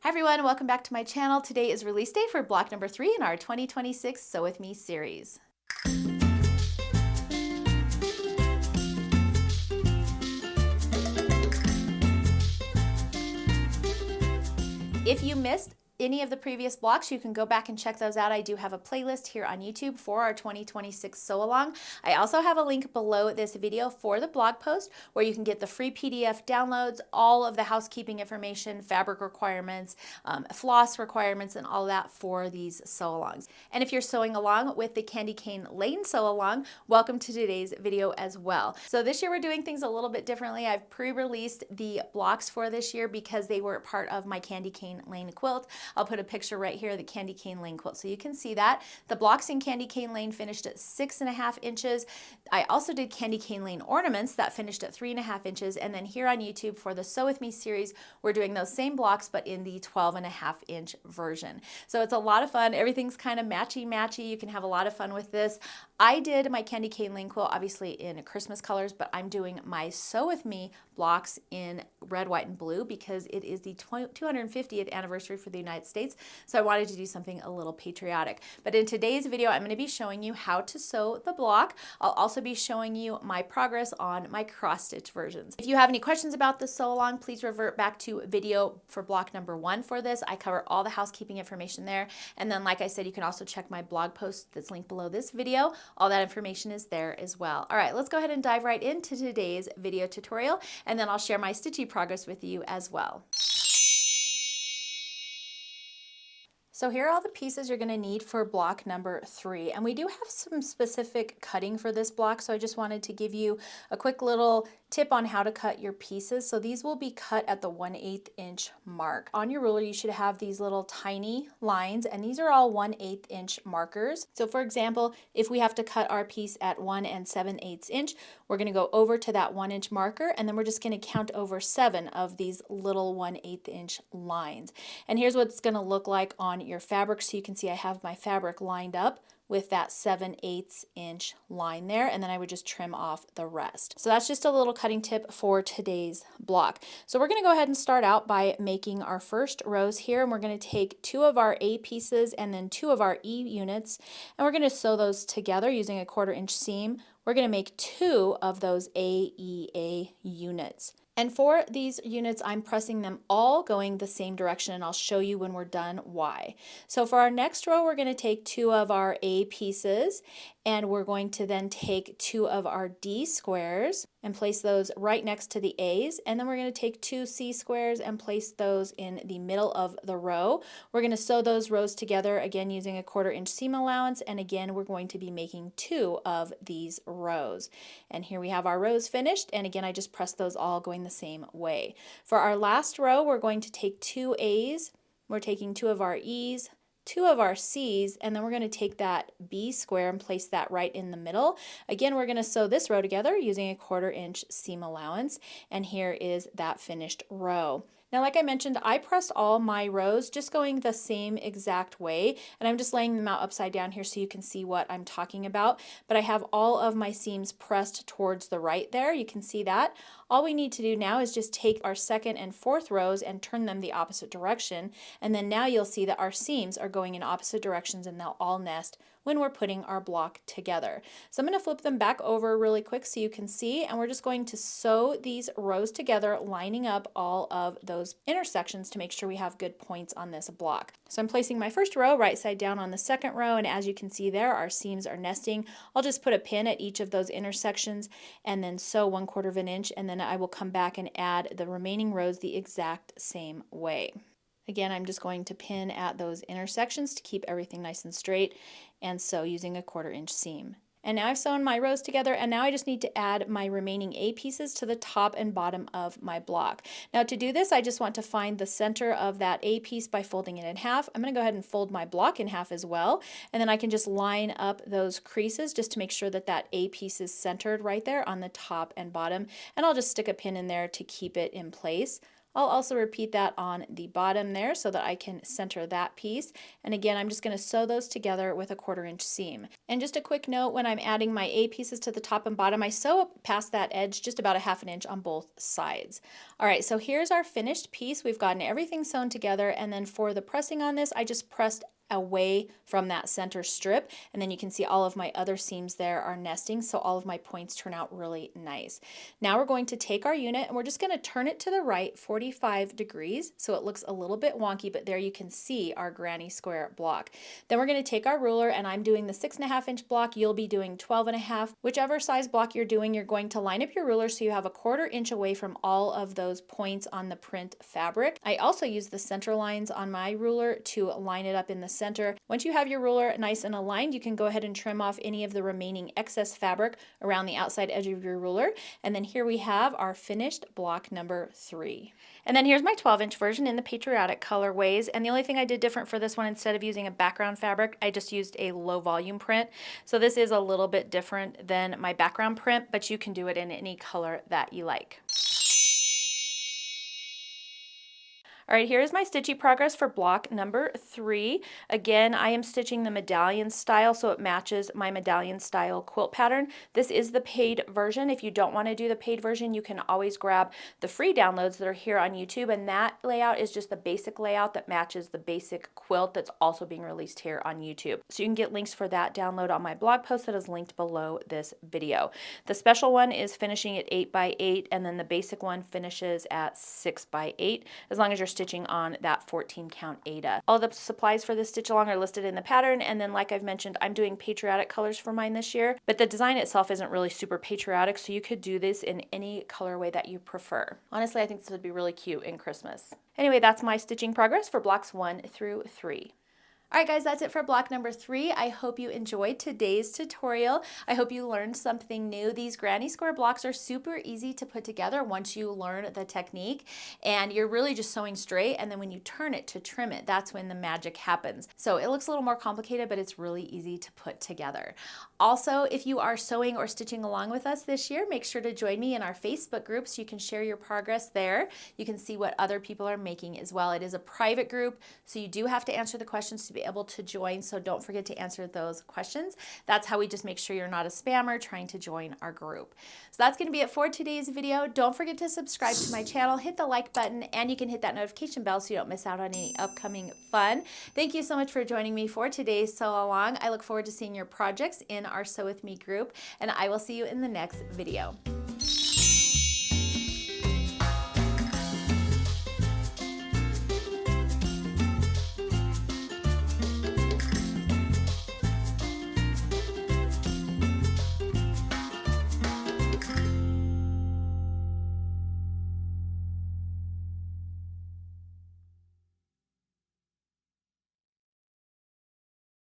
Hi everyone, welcome back to my channel. Today is release day for block number 3 in our 2026 Sew With Me series. If you missed any of the previous blocks, you can go back and check those out. I do have a playlist here on YouTube for our 2026 sew along. I also have a link below this video for the blog post where you can get the free PDF downloads, all of the housekeeping information, fabric requirements, floss requirements, and all that for these sew alongs. And if you're sewing along with the Candy Cane Lane sew along, welcome to today's video as well. So this year we're doing things a little bit differently. I've pre-released the blocks for this year because they were part of my Candy Cane Lane quilt. I'll put a picture right here of the Candy Cane Lane quilt so you can see that. The blocks in Candy Cane Lane finished at 6.5 inches. I also did Candy Cane Lane ornaments that finished at 3.5 inches. And then here on YouTube for the Sew With Me series, we're doing those same blocks but in the 12.5 inch version. So it's a lot of fun. Everything's kind of matchy-matchy. You can have a lot of fun with this. I did my Candy Cane Lane quilt obviously in Christmas colors, but I'm doing my Sew With Me blocks in red, white, and blue because it is the 250th anniversary for the United States, so I wanted to do something a little patriotic. But in today's video, I'm going to be showing you how to sew the block. I'll also be showing you my progress on my cross stitch versions. If you have any questions about the sew along, please revert back to video for block number 1 for this. I cover all the housekeeping information there, and then like I said, you can also check my blog post that's linked below this video. All that information is there as well. All right, let's go ahead and dive right into today's video tutorial, and then I'll share my stitchy progress with you as well. So here are all the pieces you're going to need for block number 3, and we do have some specific cutting for this block, so I just wanted to give you a quick little tip on how to cut your pieces. So these will be cut at the 1/8 inch mark. On your ruler you should have these little tiny lines, and these are all 1/8 inch markers. So for example, if we have to cut our piece at 1 7/8 inch, we're going to go over to that 1 inch marker, and then we're just going to count over 7 of these little 1/8 inch lines. And here's what it's going to look like on your fabric. So you can see I have my fabric lined up with that 7/8 inch line there, and then I would just trim off the rest. So that's just a little cutting tip for today's block. So we're going to go ahead and start out by making our first rows here, and we're going to take 2 of our A pieces and then 2 of our E units, and we're going to sew those together using a 1/4 inch seam. We're going to make 2 of those AEA units. And for these units, I'm pressing them all going the same direction, and I'll show you when we're done why. So for our next row, we're going to take 2 of our A pieces, and we're going to then take 2 of our D squares and place those right next to the A's, and then we're going to take 2 C squares and place those in the middle of the row. We're going to sew those rows together again using a 1/4 inch seam allowance, and again we're going to be making 2 of these rows. And here we have our rows finished, and again I just pressed those all going the same way. For our last row, we're going to take 2 A's, we're taking 2 of our E's, 2 of our C's, and then we're going to take that B square and place that right in the middle. Again, we're going to sew this row together using a 1/4 inch seam allowance, and here is that finished row. Now, like I mentioned, I pressed all my rows just going the same exact way, and I'm just laying them out upside down here so you can see what I'm talking about, but I have all of my seams pressed towards the right there. You can see that. All we need to do now is just take our 2nd and 4th rows and turn them the opposite direction, and then now you'll see that our seams are going in opposite directions and they'll all nest when we're putting our block together. So I'm going to flip them back over really quick so you can see, and we're just going to sew these rows together, lining up all of those intersections to make sure we have good points on this block. So I'm placing my first row right side down on the 2nd row, and as you can see there, our seams are nesting. I'll just put a pin at each of those intersections and then sew 1/4 inch, and then I will come back and add the remaining rows the exact same way. Again, I'm just going to pin at those intersections to keep everything nice and straight, and sew using a 1/4 inch seam. And now I've sewn my rows together, and now I just need to add my remaining A pieces to the top and bottom of my block. Now to do this, I just want to find the center of that A piece by folding it in half. I'm going to go ahead and fold my block in half as well, and then I can just line up those creases just to make sure that that A piece is centered right there on the top and bottom, and I'll just stick a pin in there to keep it in place. I'll also repeat that on the bottom there so that I can center that piece. And again, I'm just going to sew those together with a 1/4 inch seam. And just a quick note, when I'm adding my A pieces to the top and bottom, I sew up past that edge just about a 1/2 inch on both sides. All right, so here's our finished piece. We've gotten everything sewn together, and then for the pressing on this, I just pressed away from that center strip, and then you can see all of my other seams there are nesting, so all of my points turn out really nice. Now we're going to take our unit and we're just going to turn it to the right 45 degrees so it looks a little bit wonky, but there you can see our granny square block. Then we're going to take our ruler, and I'm doing the 6.5 inch block, you'll be doing 12.5. Whichever size block you're doing, you're going to line up your ruler so you have a 1/4 inch away from all of those points on the print fabric. I also use the center lines on my ruler to line it up in the center. Once you have your ruler nice and aligned, you can go ahead and trim off any of the remaining excess fabric around the outside edge of your ruler. And then here we have our finished block number 3. And then here's my 12-inch version in the patriotic colorways. And the only thing I did different for this one, instead of using a background fabric, I just used a low volume print. So this is a little bit different than my background print, but you can do it in any color that you like. All right, here is my stitching progress for block number 3. Again, I am stitching the medallion style so it matches my medallion style quilt pattern. This is the paid version. If you don't want to do the paid version, you can always grab the free downloads that are here on YouTube, and that layout is just the basic layout that matches the basic quilt that's also being released here on YouTube. So you can get links for that download on my blog post that is linked below this video. The special one is finishing at 8 by 8, and then the basic one finishes at 6 by 8, as long as you're stitching on that 14 count Aida. All the supplies for this stitch along are listed in the pattern, and then like I've mentioned, I'm doing patriotic colors for mine this year, but the design itself isn't really super patriotic, so you could do this in any colorway that you prefer. Honestly, I think this would be really cute in Christmas. Anyway, that's my stitching progress for blocks 1 through 3. All right, guys, that's it for block number 3. I hope you enjoyed today's tutorial. I hope you learned something new. These granny square blocks are super easy to put together once you learn the technique, and you're really just sewing straight, and then when you turn it to trim it, that's when the magic happens. So it looks a little more complicated, but it's really easy to put together. Also, if you are sewing or stitching along with us this year, make sure to join me in our Facebook group so you can share your progress there. You can see what other people are making as well. It is a private group, so you do have to answer the questions to be able to join, so don't forget to answer those questions. That's how we just make sure you're not a spammer trying to join our group. So that's going to be it for today's video. Don't forget to subscribe to my channel, hit the like button, and you can hit that notification bell so you don't miss out on any upcoming fun. Thank you so much for joining me for today's Sew Along. I look forward to seeing your projects in our Sew With Me group, and I will see you in the next video.